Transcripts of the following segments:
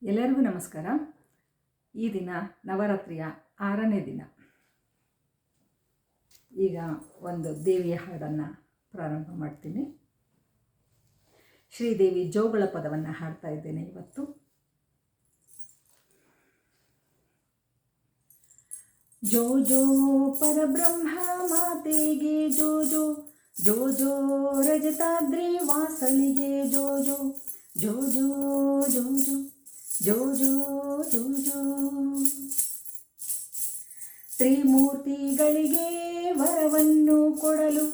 ಎಲ್ಲರಿಗೂ ನಮಸ್ಕಾರ. ಈ ದಿನ ನವರಾತ್ರಿಯ 6ನೇ ದಿನ. ಈಗ ಒಂದು ದೇವಿಯ ಹಾಡನ್ನು ಪ್ರಾರಂಭ ಮಾಡ್ತೀನಿ. ಶ್ರೀದೇವಿ ಜೋಗಳ ಪದವನ್ನು ಹಾಡ್ತಾ ಇದ್ದೇನೆ ಇವತ್ತು. ಜೋ ಜೋ ಪರಬ್ರಹ್ಮ ಮಾತೆಗೆ ಜೋ ಜೋ, ಜೋ ಜೋ ರಜತಾದ್ರಿ ವಾಸಳಿಗೆ ಜೋ ಜೋ, ಜೋ ಜೋ ಜೋ ಜೋ ಜೋ ಜೋ ಜೋ ಜೋ. ತ್ರಿಮೂರ್ತಿಗಳಿಗೆ ವರವನ್ನು ಕೊಡಲು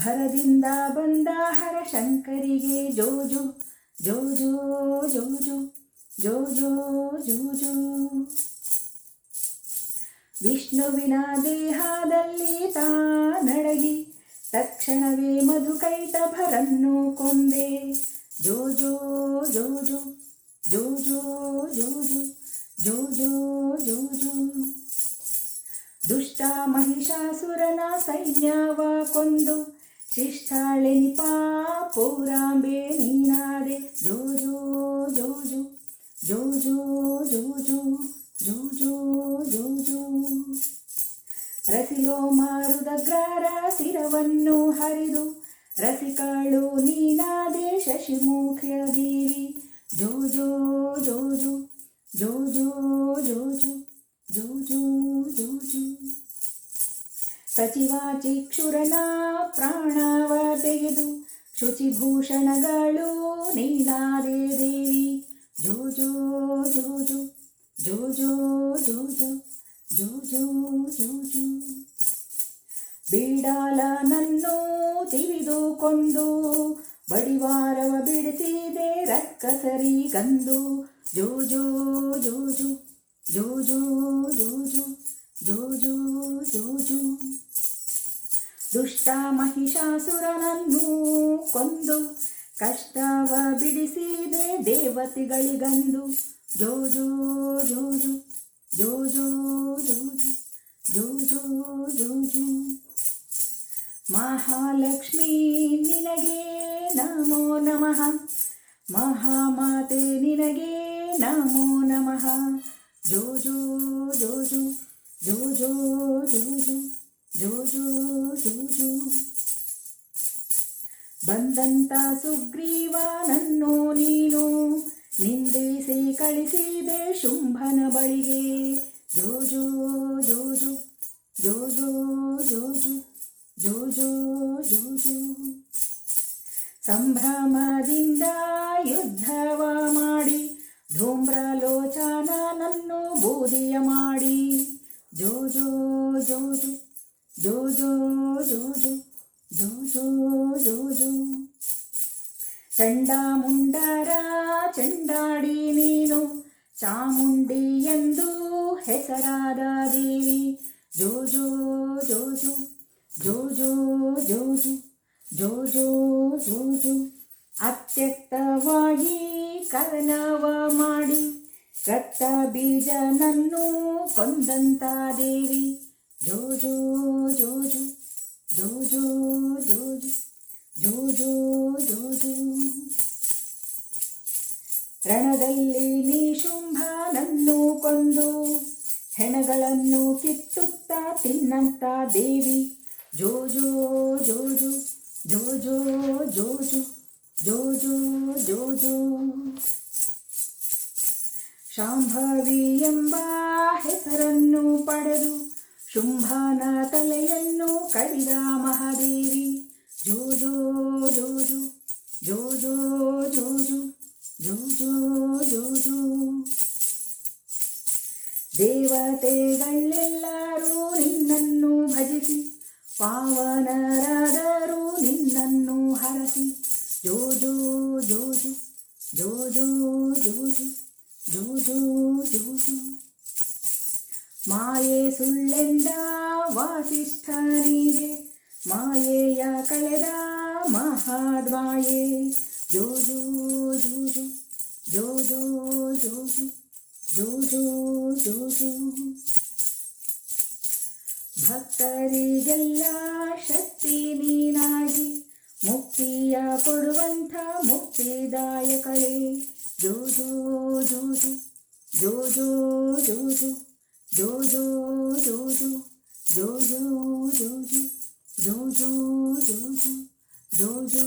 ಭರದಿಂದ ಬಂದ ಹರಶಂಕರಿಗೆ ಜೋ ಜೋ ಜೋ ಜೋ ಜೋ ಜೋ ಜೋ ಜೋ ಜೋ ಜೋ. ವಿಷ್ಣುವಿನ ದೇಹದಲ್ಲಿ ತಾನಡಗಿ ತಕ್ಷಣವೇ ಮಧುಕೈಟಭರನ್ನು ಕೊಂದೆ ಜೋ ಜೋ ಜೋ ಜೋ ಜೋ ಜೋ ಜೋ ಜೋ ಜೋ ಜೋ ಜೋ ಜೋ. ದುಷ್ಟ ಮಹಿಷಾಸುರನ ಸೈನ್ಯವ ಕೊಂದು ಶಿಷ್ಟಾಳೆನಿಪ ಪೌರಾಂಬೆ ನೀನಾದೆ ಜೋ ಜೋ ಜೋ ಜೋ ಜೋ ಜೋ ಜೋ ಜೋ ಜೋ ಜೋ ಜೋ ಜೋ. ರಸಿಲೋ ಮಾರುದಗ್ರರ ಶಿರವನ್ನು ಹರಿದು ರಸಿಕಾಳು ನೀನಾದೆ ಶಶಿಮುಖಿಯ ದೇವಿ ಜೋ ಜೋ ಜೋ ಜೋ ಜೋ ಜೋ ಜೋ ಜೋ ಜೋ ಜೋ ಜೋ ಜೋ. ಸಚಿವ ಚಿಕ್ಷುರನ ಪ್ರಾಣವ ತೆಗೆದು ಶುಚಿಭೂಷಣಗಳು ನೀನಾದೆ ದೇವಿ ಜೋ ಜೋ ಜೋ ಜೋ ಜೋ ಜೋ ಜೋ ಜೋ ಜೋ ಜೋ ಜೋ ಜೋ. ಬೀಡಾಲನನ್ನು ತಿವಿದುಕೊಂಡು ಬಡಿವಾರವ ಬಿಡಿಸಿದೆ ರಕ್ಕಸರಿ ಗಂದು ಜೋ ಜೋ ಜೋ ಜೋ ಜೋ ಜೋ ಜೋ ಜೋ ಜೋ ಜೋ ಜೋ ಜೋ. ದುಷ್ಟ ಮಹಿಷಾಸುರನನ್ನು ಕೊಂದು ಕಷ್ಟವ ಬಿಡಿಸಿದೆ ದೇವತೆಗಳಿಗಂದು ಜೋ ಜೋ ಜೋ ಜೋ ಜೋ ಜೋ ಜೋ ಜೋ ಜೋ ಜೋ ಜೋ. ಮಹಾಲಕ್ಷ್ಮೀ ನಿನಗೆ ನಮೋ ನಮಃ, ಮಹಾಮಾತೆ ನಿನಗೆ ನಮೋ ನಮಃ ಜೋ ಜೋ ಜೋ ಜೋ ಜೋ ಜೋ ಜೋ ಜೋ ಜೋ ಜೋ ಜೋ ಜೋ. ಬಂದಂತ ಸುಗ್ರೀವನನ್ನು ನೀನು ನಿಂದಿಸಿ ಕಳಿಸಿದೆ ಶುಂಭನ ಬಳಿಗೆ ಜೋ ಜೋ ಜೋ ಜೋ ಜೋ ಜೋ ಜೋ ಜೋ ಜೋ ಜೋ ಜೋ ಜೋ. ಸಂಭ್ರಮದಿಂದ ಯುದ್ಧವ ಮಾಡಿ ಧೂಮ್ರಲೋಚನನನ್ನು ಬೂದಿಯ ಮಾಡಿ ಜೋ ಜೋ ಜೋ ಜೋ ಜೋ ಜೋ ಜೋ ಜೋ ಜೋ ಜೋ ಜೋ ಜೋ. ಚಂಡಮುಂಡರ ಚಂಡಾಡಿ ನೀನು ಚಾಮುಂಡಿ ಎಂದು ಹೆಸರಾದ ದೇವಿ ಜೋ ಜೋ ಜೋ ಜೋ ಜೋ ಜೋ ಜೋ ಜೋ ಜೋ ಜೋ ಜೋ ಜೋ. ಅತ್ಯಕ್ತವಾಗಿ ಕದನವ ಮಾಡಿ ಕತ್ತ ಬೀಜನನ್ನು ಕೊಂದಂತ ದೇವಿ ಜೋ ಜೋ ಜೋ ಜೋ ಜೋ ಜೋ ಜೋ ಜೋ ಜೋ ಜೋ ಜೋ. ರಣದಲ್ಲಿ ನೀ ಶುಂಭನನ್ನು ಕೊಂದು ಹೆಣಗಳನ್ನು ಕಿತ್ತುತ್ತಾ ತಿನ್ನಂತ ದೇವಿ ಜೋ ಜೋ ಜೋ ಜೋ ಜೋ ಜೋ ಜೋ ಜೋ ಜೋ ಜೋ ಜೋ ಜೋ. ಶಾಂಭವಿ ಎಂಬ ಹೆಸರನ್ನು ಪಡೆದು ಶುಂಭನ ತಲೆಯನ್ನು ಕಡಿದ ಮಹಾದೇವಿ ಜೋ ಜೋ ಜೋ ಜೋ ಜೋ ಜೋ ಜೋ ಜೋ ಜೋ ಜೋ ಜೋ ಜೋ. ದೇವತೆಗಳೆಲ್ಲರೂ ನಿನ್ನನ್ನು ಭಜಿಸಿ ಪಾವನರಾದರು ನಿನ್ನನ್ನು ಹರಸಿ ಜೋ ಜೋ ಜೋ ಜೋ ಜೋ ಜೋ ಜೋ ಜೋ ಜೋ ಜೋ ಜೋ ಜೋ. ಮಾಯೆ ಸುಳ್ಳೆಂದ ವಾಸಿಷ್ಠನಿಗೆ ಮಾಯೆಯ ಕಳೆದ ಮಹಾದ್ವಾಯೆ ಜೋ ಜೋ ಜೋ ಜೋ ಜೋ ಜೋ ಜೋ ಜೋ ಜೋ ಜೋ ಜೋ ಜೋ. ಭಕ್ತರಿಗೆಲ್ಲ ಶಕ್ತಿ ನೀನಾಗಿ ಮುಕ್ತಿಯ ಕೊಡುವಂಥ ಮುಕ್ತಿದಾಯಕಳೇ ಜೋಜೋ ಜೋಜೋ ಜೋಜೋ ಜೋಜೋ ಜೋಜೋ ಜೋಜೋ ಜೋಜೋ ಜೋಜೋ ಜೋಜೋ ಜೋಜೋ ಜೋಜೋ